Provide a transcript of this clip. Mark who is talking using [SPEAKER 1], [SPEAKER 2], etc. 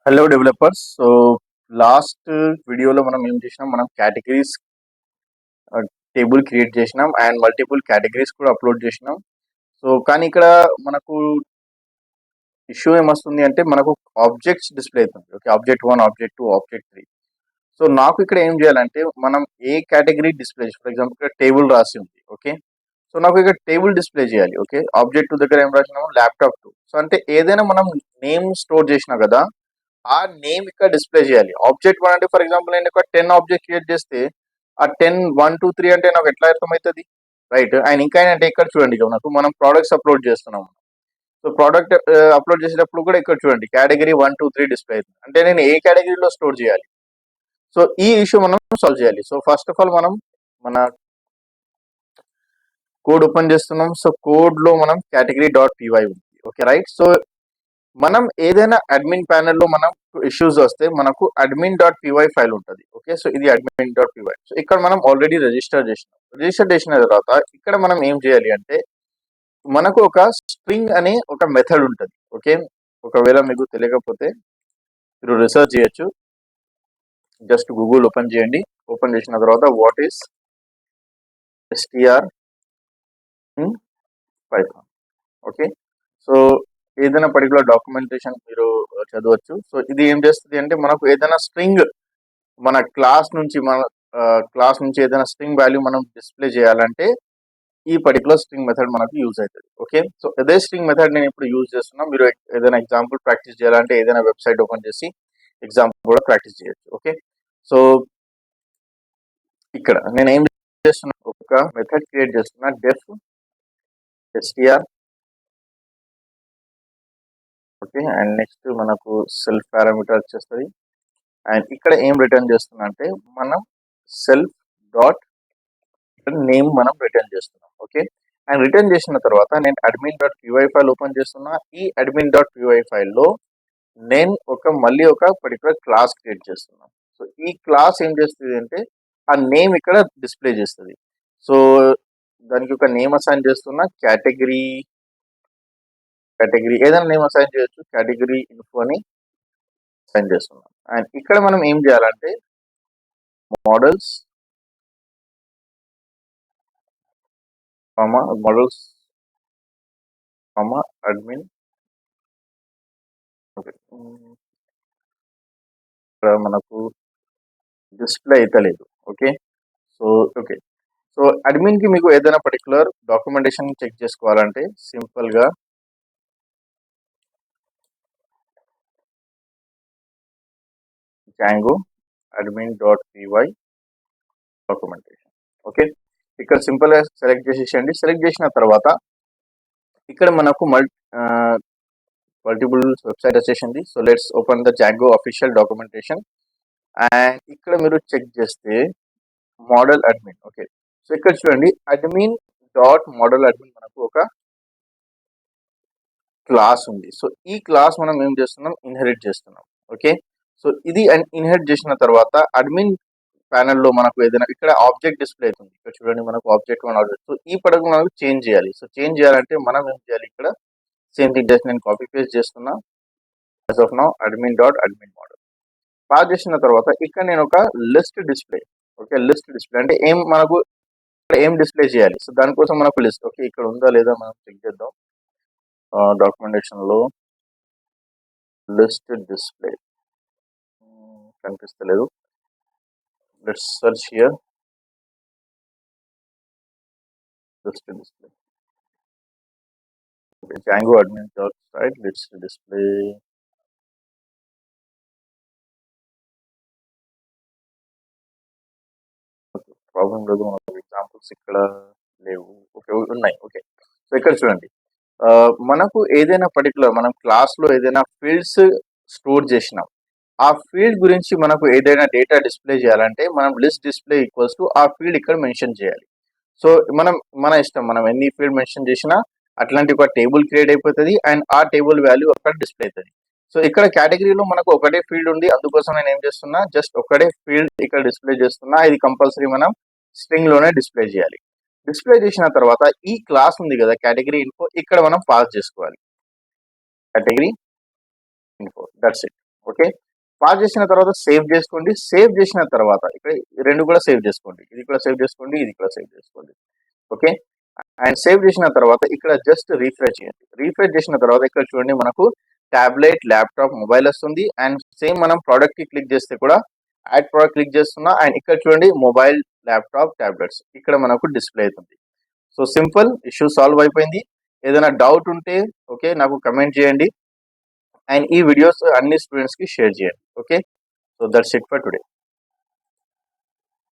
[SPEAKER 1] Hello developers. So last వీడియోలో మనం ఏం చేసినాం, మనం కేటగిరీస్ టేబుల్ క్రియేట్ చేసినాం అండ్ మల్టిపుల్ కేటగిరీస్ కూడా అప్లోడ్ చేసినాం. సో కానీ ఇక్కడ మనకు ఇష్యూ ఏమొస్తుంది అంటే మనకు ఆబ్జెక్ట్స్ డిస్ప్లే అవుతుంది. Okay, object 1, object 2, object 3. So నాకు ఇక్కడ ఏం చేయాలంటే మనం ఏ కేటగిరీ డిస్ప్లే, ఫర్ ఎగ్జాంపుల్ ఇక్కడ టేబుల్ రాసి ఉంది. ఓకే, సో నాకు ఇక్కడ టేబుల్ డిస్ప్లే చేయాలి. ఓకే, ఆబ్జెక్ట్ 2 దగ్గర ఏం రాసినాము, ల్యాప్టాప్ 2. సో అంటే ఏదైనా మనం నేమ్ స్టోర్ చేసినా కదా, ఆ నేమ్ ఇక్కడ డిస్ప్లే చేయాలి. ఆబ్జెక్ట్ 1 అంటే ఫర్ ఎగ్జాంపుల్ నేను ఒక 10 ఆబ్జెక్ట్ క్రియేట్ చేస్తే ఆ 10 1 2 3 అంటే నాకు ఎట్లా అర్థమవుతుంది, రైట్? అండ్ ఇంకా ఏంటంటే ఇక్కడ చూడండి, ఇక నాకు మనం ప్రోడక్ట్స్ అప్లోడ్ చేస్తున్నాము. సో ప్రోడక్ట్ అప్లోడ్ చేసేటప్పుడు కూడా ఇక్కడ చూడండి కేటగిరీ 1 2 3 డిస్ప్లే అవుతుంది. అంటే నేను ఏ కేటగిరీలో స్టోర్ చేయాలి. సో ఈ ఇష్యూ మనం సాల్వ్ చేయాలి. సో ఫస్ట్ ఆఫ్ ఆల్ మనం మన కోడ్ ఓపెన్ చేస్తున్నాం. సో కోడ్ లో మనం కేటగిరీ డాట్ పీవై ఉంది. Okay, right. సో మనం ఏదైనా అడ్మిన్ ప్యానెల్లో మనం ఇష్యూస్ వస్తే మనకు అడ్మిన్ డాట్ పీవై ఫైల్ ఉంటుంది. ఓకే, సో ఇది అడ్మిన్ డాట్ పీవై. సో ఇక్కడ మనం ఆల్రెడీ రిజిస్టర్ చేసిన తర్వాత ఇక్కడ మనం ఏం చేయాలి అంటే మనకు ఒక స్ట్రింగ్ అనే ఒక మెథడ్ ఉంటుంది. ఓకే, ఒకవేళ మీకు తెలియకపోతే మీరు రీసెర్చ్ చేయొచ్చు. జస్ట్ గూగుల్ ఓపెన్ చేయండి. ఓపెన్ చేసిన తర్వాత what is STR in Python. Okay, so ఏదైనా పర్టికులర్ డాక్యుమెంటేషన్ మీరు చదవచ్చు. సో ఇది ఏం చేస్తుంది అంటే మనకు ఏదైనా స్ట్రింగ్ మన క్లాస్ నుంచి ఏదైనా స్ట్రింగ్ వాల్యూ మనం డిస్ప్లే చేయాలంటే ఈ పర్టికులర్ స్ట్రింగ్ మెథడ్ మనకు యూజ్ అవుతుంది. ఓకే, సో అదే స్ట్రింగ్ మెథడ్ నేను ఇప్పుడు యూజ్ చేస్తున్నా. మీరు ఏదైనా ఎగ్జాంపుల్ ప్రాక్టీస్ చేయాలంటే ఏదైనా వెబ్సైట్ ఓపెన్ చేసి ఎగ్జాంపుల్ కూడా ప్రాక్టీస్ చేయొచ్చు. ఓకే, సో ఇక్కడ నేను ఏం చేస్తున్నా, ఒక మెథడ్ క్రియేట్ చేస్తున్నా, డెఫ్ ఎస్టిఆర్. ఓకే, అండ్ నెక్స్ట్ మనకు సెల్ఫ్ పారామీటర్ వచ్చేస్తుంది. అండ్ ఇక్కడ ఏం రిటర్న్ చేస్తున్నా అంటే మనం సెల్ఫ్ డాట్ నేమ్ మనం రిటర్న్ చేస్తున్నాం. ఓకే, అండ్ రిటర్న్ చేసిన తర్వాత నేను admin dot py file open చేస్తున్నా. ఈ అడ్మిన్ డాట్ పీవై ఫైల్లో నేను మళ్ళీ ఒక పర్టికులర్ క్లాస్ క్రియేట్ చేస్తున్నాను. సో ఈ క్లాస్ ఏం చేస్తుంది అంటే ఆ నేమ్ ఇక్కడ డిస్ప్లే చేస్తుంది. సో దానికి ఒక నేమ్ అసైన్ చేస్తున్నా, కేటగిరీ ఏదైనా నేమ్ అసైన్ చేయొచ్చు, కేటగిరీ ఇన్ఫో అని అసైన్ చేస్తున్నాం. అండ్ ఇక్కడ మనం ఏం చేయాలంటే మోడల్స్ అడ్మిన్. ఓకే, ఇక్కడ మనకు డిస్ప్లే అయితే లేదు. Okay, so okay, so admin కి మీకు ఏదైనా పర్టికులర్ డాక్యుమెంటేషన్ చెక్ చేసుకోవాలంటే సింపుల్ గా Django admin dot py documentation. Okay, ఇక్కడ సింపుల్ గా సెలెక్ట్ చేసేయండి. సెలెక్ట్ చేసిన తర్వాత ఇక్కడ మనకు మల్టిపుల్ వెబ్సైట్ వచ్చేసింది. So let's open the Django official documentation. And ఇక్కడ మీరు చెక్ చేస్తే మోడల్ అడ్మిన్. ఓకే, సో ఇక్కడ చూడండి అడ్మిన్ డాట్ మోడల్ అడ్మిన్ మనకు ఒక క్లాస్ ఉంది. సో ఈ క్లాస్ మనం ఏం చేస్తున్నాం, ఇన్హెరిట్ చేస్తున్నాం. ఓకే, సో ఇది ఇన్హెరిట్ చేసిన తర్వాత అడ్మిన్ ప్యానెల్లో మనకు ఏదైనా ఇక్కడ ఆబ్జెక్ట్ డిస్ప్లే అవుతుంది. ఇక్కడ చూడండి మనకు ఆబ్జెక్ట్ 1 ఆబ్జెక్ట్. సో ఈ పడకు మనకు చేంజ్ చేయాలి. సో చేంజ్ చేయాలంటే మనం ఏం చేయాలి, ఇక్కడ సేమ్ థింగ్ జస్ట్ నేను కాపీ పేస్ట్ చేస్తున్నా. As of now admin dot admin model pass చేసిన తర్వాత ఇక్కడ నేను ఒక list display. Okay, list display అంటే మనకు ఏం డిస్ప్లే చేయాలి. సో దానికోసం మనకు లిస్ట్. ఓకే, ఇక్కడ ఉందా లేదా మనం చెక్ చేద్దాం. డాక్యుమెంటేషన్ లో లిస్ట్ డిస్ప్లే కనిపిస్తలేదు. Let's search here list display. Django admin dot site list display. Problem లేదు, మనకు ఎగ్జాంపుల్స్ ఇక్కడ లేవు. ఓకే, ఉన్నాయి. ఓకే, సో ఇక్కడ చూడండి మనకు ఏదైనా పర్టికులర్ మనం క్లాస్లో ఏదైనా ఫీల్డ్స్ స్టోర్ చేసినాం. ఆ ఫీల్డ్ గురించి మనకు ఏదైనా డేటా డిస్ప్లే చేయాలంటే మనం లిస్ట్ డిస్ప్లే ఈక్వల్స్ టు ఆ ఫీల్డ్ ఇక్కడ మెన్షన్ చేయాలి. సో మన ఇష్టం, మనం ఎన్ని ఫీల్డ్ మెన్షన్ చేసినా అట్లాంటి ఒక టేబుల్ క్రియేట్ అయిపోతుంది అండ్ ఆ టేబుల్ వాల్యూ అక్కడ డిస్ప్లే అవుతుంది. సో ఇక్కడ కేటగిరీలో మనకు ఒకటే ఫీల్డ్ ఉంది, అందుకోసం నేను ఏం చేస్తున్నా, జస్ట్ ఒకటే ఫీల్డ్ ఇక్కడ డిస్ప్లే చేస్తున్నా. ఇది కంపల్సరీ మనం స్ట్రింగ్ లోనే డిస్ప్లే చేయాలి. డిస్ప్లే చేసిన తర్వాత ఈ క్లాస్ ఉంది కదా కేటగిరీ ఇన్ఫో, ఇక్కడ మనం పాస్ చేసుకోవాలి category info. That's it. Okay. Pause చేసిన తర్వాత సేవ్ చేసుకోండి. సేవ్ చేసిన తర్వాత ఇక్కడ 2 కూడా సేవ్ చేసుకోండి. ఇది కూడా సేవ్ చేసుకోండి. ఇది కూడా సేవ్ చేసుకోండి. ఓకే. అండ్ సేవ్ చేసిన తర్వాత ఇక్కడ జస్ట్ రిఫ్రెష్ చేయండి. రిఫ్రెష్ చేసిన తర్వాత ఇక్కడ చూడండి మనకు టాబ్లెట్, ల్యాప్టాప్, మొబైల్ వస్తుంది. అండ్ సేమ్ మనం ప్రోడక్ట్ కి క్లిక్ చేస్తే కూడా యాడ్ ప్రోడక్ట్ క్లిక్ చేస్తున్నా అండ్ ఇక్కడ చూడండి మొబైల్, ల్యాప్టాప్, టాబ్లెట్స్ ఇక్కడ మనకు డిస్ప్లే అవుతుంది. సో సింపుల్, ఇష్యూ సాల్వ్ అయిపోయింది. ఏదైనా డౌట్ ఉంటే ఓకే నాకు కమెంట్ చేయండి. అండ్ ఈ వీడియోస్ అన్ని స్టూడెంట్స్ కి షేర్ చేయండి. Okay. So that's it for today.